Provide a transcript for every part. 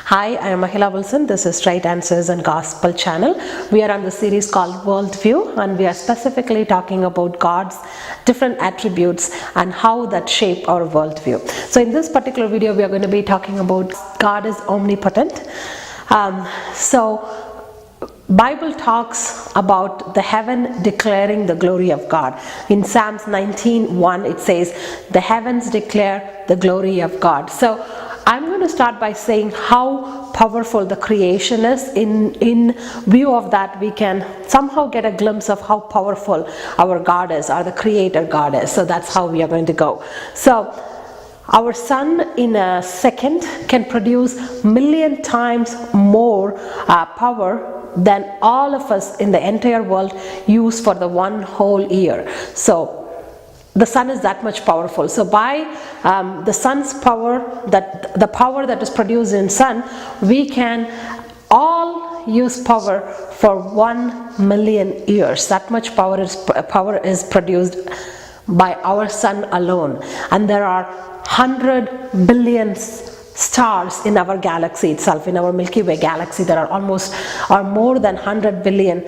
Hi, I am Mahila Wilson. This is Straight Answers and Gospel channel. We are on the series called Worldview, and we are specifically talking about God's different attributes and how that shape our worldview. So in this particular video, we are going to be talking about God is omnipotent. Bible talks about the heaven declaring the glory of God. In Psalms 19:1 it says, the heavens declare the glory of God. So I'm going to start by saying how powerful the creation is. In view of that, we can somehow get a glimpse of how powerful our God is, or the creator God is. So that's how we are going to go. So our sun in a second can produce 1,000,000 times more power than all of us in the entire world use for the one whole year. So the sun is that much powerful. So by the sun's power, the power that is produced in sun, we can all use power for 1,000,000 years. That much power is produced by our sun alone. And there are 100 billion stars in our galaxy itself. In our Milky Way galaxy, there are more than 100 billion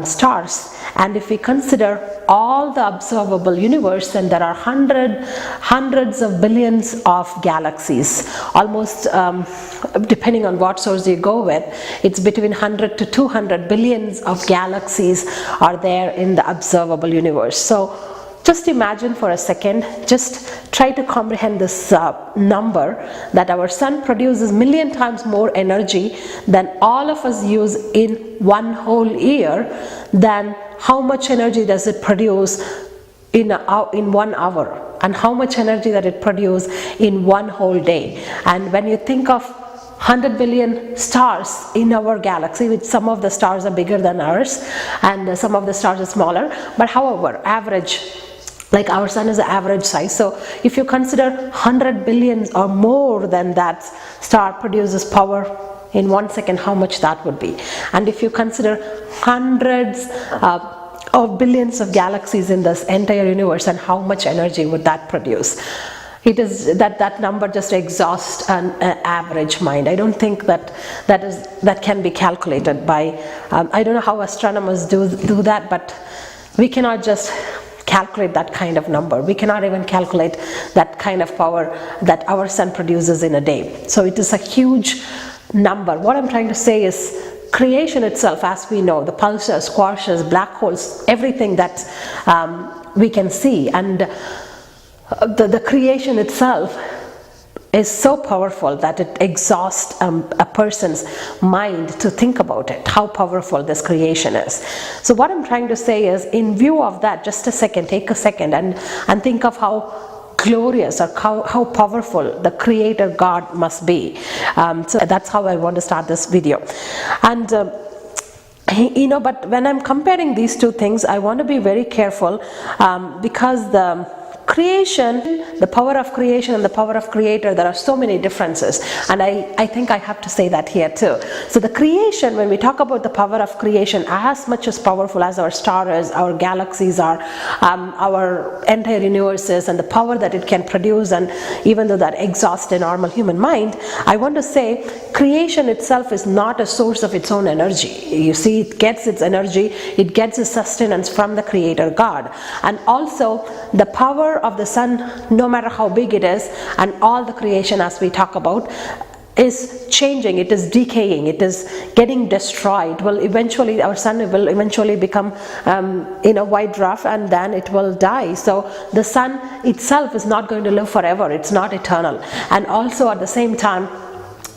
stars. And if we consider all the observable universe, then there are hundreds of billions of galaxies. Almost, depending on what source you go with, it's between 100 to 200 billions of galaxies are there in the observable universe. So just imagine for a second, just try to comprehend this number, that our sun produces 1,000,000 times more energy than all of us use in one whole year. Then how much energy does it produce in 1 hour? And how much energy that it produces in one whole day? And when you think of 100 billion stars in our galaxy, which some of the stars are bigger than ours and some of the stars are smaller, but however, average, like our sun is an average size. So if you consider 100 billion or more than that star produces power in 1 second, how much that would be? And if you consider hundreds of billions of galaxies in this entire universe, and how much energy would that produce? It is that number just exhausts an average mind. I don't think that can be calculated by I don't know how astronomers do that, but we cannot just calculate that kind of number. We cannot even calculate that kind of power that our sun produces in a day. So it is a huge number. What I'm trying to say is, creation itself, as we know, the pulsars, quarks, black holes, everything that we can see, and the creation itself is so powerful that it exhausts a person's mind to think about it, how powerful this creation is. So what I'm trying to say is, in view of that, just a second, take a second and think of how glorious or how powerful the creator God must be. So that's how I want to start this video. And but when I'm comparing these two things, I want to be very careful, because the creation, the power of creation and the power of creator, there are so many differences, and I think I have to say that here too. So the creation, when we talk about the power of creation, as much as powerful as our stars, our galaxies are, our entire universes, and the power that it can produce, and even though that exhausts a normal human mind, I want to say creation itself is not a source of its own energy. You see, it gets its energy, it gets its sustenance from the creator God. And also the power of the sun, no matter how big it is, and all the creation as we talk about, is changing, it is decaying, it is getting destroyed. Well, eventually our sun will eventually become white dwarf, and then it will die. So the sun itself is not going to live forever, it's not eternal. And also at the same time,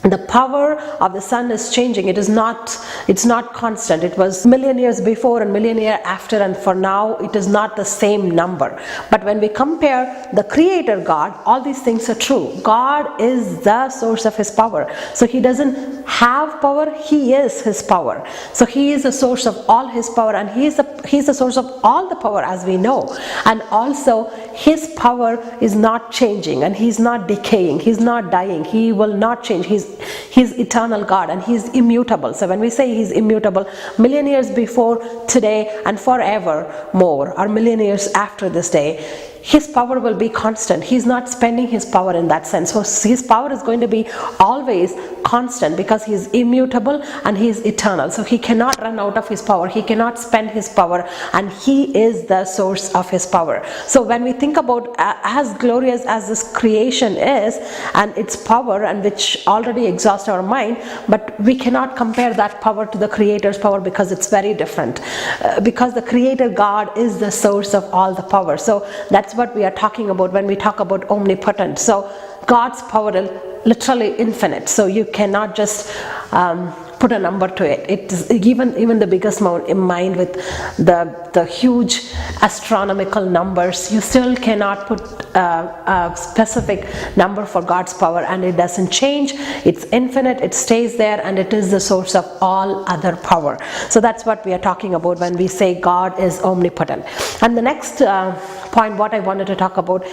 the power of the sun is changing. It's not constant. It was 1,000,000 years before and 1,000,000 years after, and for now it is not the same number. But when we compare the creator God, all these things are true. God is the source of his power. So he doesn't have power, he is his power. So he is the source of all his power, and he's the source of all the power, as we know. And also his power is not changing, and he's not decaying, he's not dying, he will not change. He's eternal God, and he's immutable. So when we say he's immutable, 1,000,000 years before today and forever more, or 1,000,000 years after this day, his power will be constant. He's not spending his power in that sense. So his power is going to be always constant because he is immutable and he is eternal. So he cannot run out of his power, he cannot spend his power, and he is the source of his power. So when we think about as glorious as this creation is and its power, and which already exhausts our mind, but we cannot compare that power to the Creator's power because it's very different. Because the Creator God is the source of all the power. So that's what we are talking about when we talk about omnipotent. So God's power is literally infinite. So you cannot just put a number to it. It is even the biggest mind with the huge astronomical numbers, you still cannot put a specific number for God's power, and it doesn't change. It's infinite, it stays there, and it is the source of all other power. So that's what we are talking about when we say God is omnipotent. And the next point what I wanted to talk about,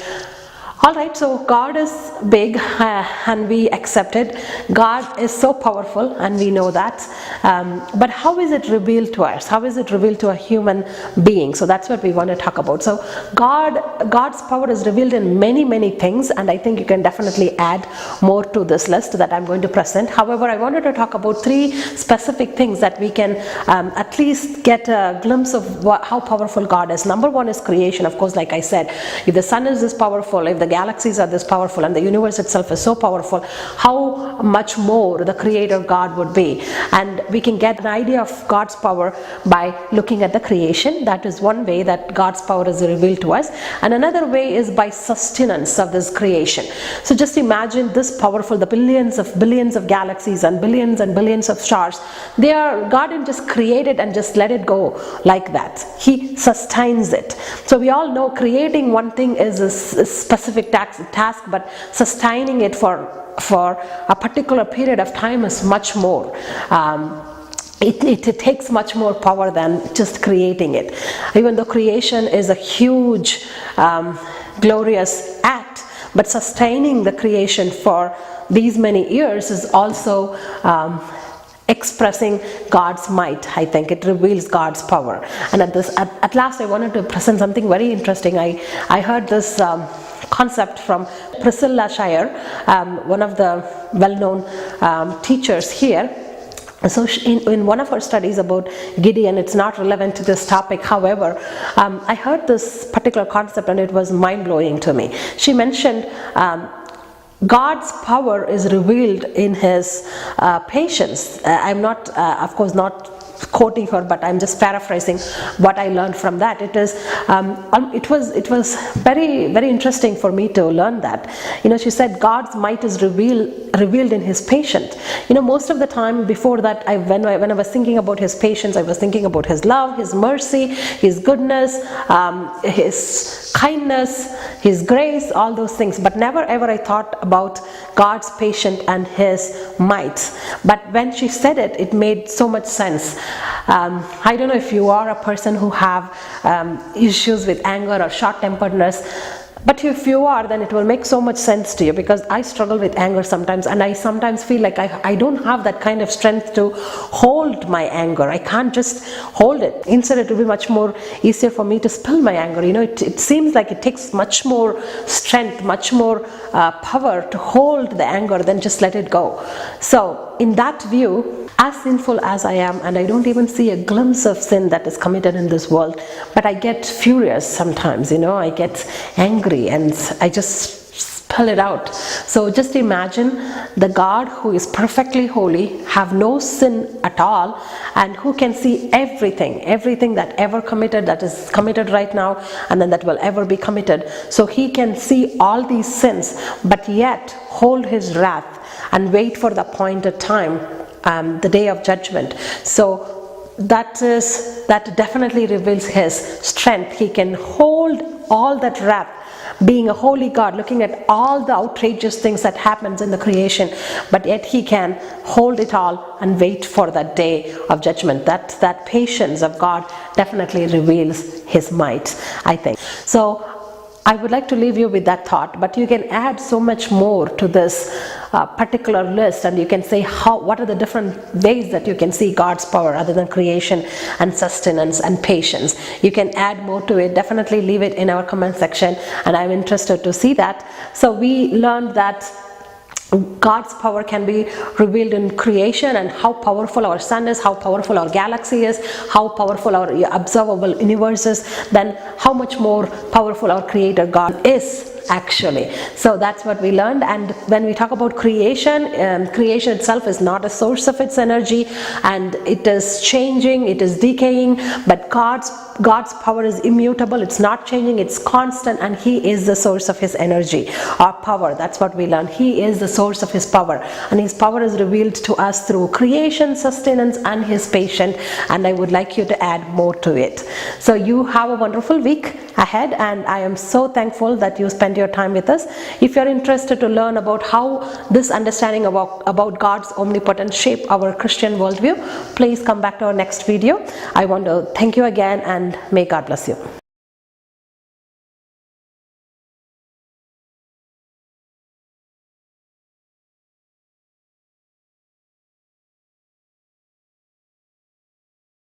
alright, so God is big and we accept it. God is so powerful and we know that. But how is it revealed to us? How is it revealed to a human being? So that's what we want to talk about. So God's power is revealed in many things, and I think you can definitely add more to this list that I'm going to present. However, I wanted to talk about 3 specific things that we can at least get a glimpse of how powerful God is. Number 1 is creation. Of course, like I said, if the sun is this powerful, if the galaxies are this powerful, and the universe itself is so powerful, how much more the Creator God would be. And we can get an idea of God's power by looking at the creation. That is one way that God's power is revealed to us. And another way is by sustenance of this creation. So just imagine this powerful, the billions of galaxies and billions of stars. God didn't just create it and just let it go like that. He sustains it. So we all know creating one thing is a specific task, but sustaining it for a particular period of time is much more. It takes much more power than just creating it. Even though creation is a huge, glorious act, but sustaining the creation for these many years is also expressing God's might. I think it reveals God's power. And at last I wanted to present something very interesting. I heard this concept from Priscilla Shire, one of the well-known teachers here. So in one of her studies about Gideon, it's not relevant to this topic, however, I heard this particular concept and it was mind-blowing to me. She mentioned God's power is revealed in his patience. I'm not, of course, not quoting her, but I'm just paraphrasing what I learned from that. It was very interesting for me to learn that. She said God's might is revealed in his patience. Most of the time before that, when I was thinking about his patience, I was thinking about his love, his mercy, his goodness, his kindness, his grace, all those things. But never ever I thought about God's patience and his might. But when she said it, it made so much sense. I don't know if you are a person who have issues with anger or short-temperedness, but if you are, then it will make so much sense to you, because I struggle with anger sometimes, and I sometimes feel like I don't have that kind of strength to hold my anger. I can't just hold it. Instead, it will be much more easier for me to spill my anger. It seems like it takes much more strength, much more power to hold the anger than just let it go. So in that view, as sinful as I am, and I don't even see a glimpse of sin that is committed in this world, but I get furious sometimes, I get angry and I just spell it out. So just imagine the God who is perfectly holy, have no sin at all, and who can see everything that ever committed, that is committed right now, and then that will ever be committed. So he can see all these sins, but yet hold his wrath and wait for the appointed time, the day of judgment. So that definitely reveals his strength. He can hold all that wrath, being a holy God, looking at all the outrageous things that happens in the creation, but yet he can hold it all and wait for that day of judgment. That patience of God definitely reveals his might, I think. So I would like to leave you with that thought, but you can add so much more to this particular list, and you can say what are the different ways that you can see God's power other than creation and sustenance and patience. You can add more to it. Definitely leave it in our comment section, and I'm interested to see that. So we learned that God's power can be revealed in creation, and how powerful our sun is, how powerful our galaxy is, how powerful our observable universe is, then how much more powerful our creator God is actually. So that's what we learned. And when we talk about creation, creation itself is not a source of its energy, and it is changing, it is decaying, but God's power is immutable, it's not changing, it's constant, and He is the source of His energy or power. That's what we learned. He is the source of His power, and His power is revealed to us through creation, sustenance, and His patience, and I would like you to add more to it. So you have a wonderful week ahead, and I am so thankful that you spent your time with us. If you're interested to learn about how this understanding about God's omnipotence shape our Christian worldview, please come back to our next video. I want to thank you again, and may God bless you.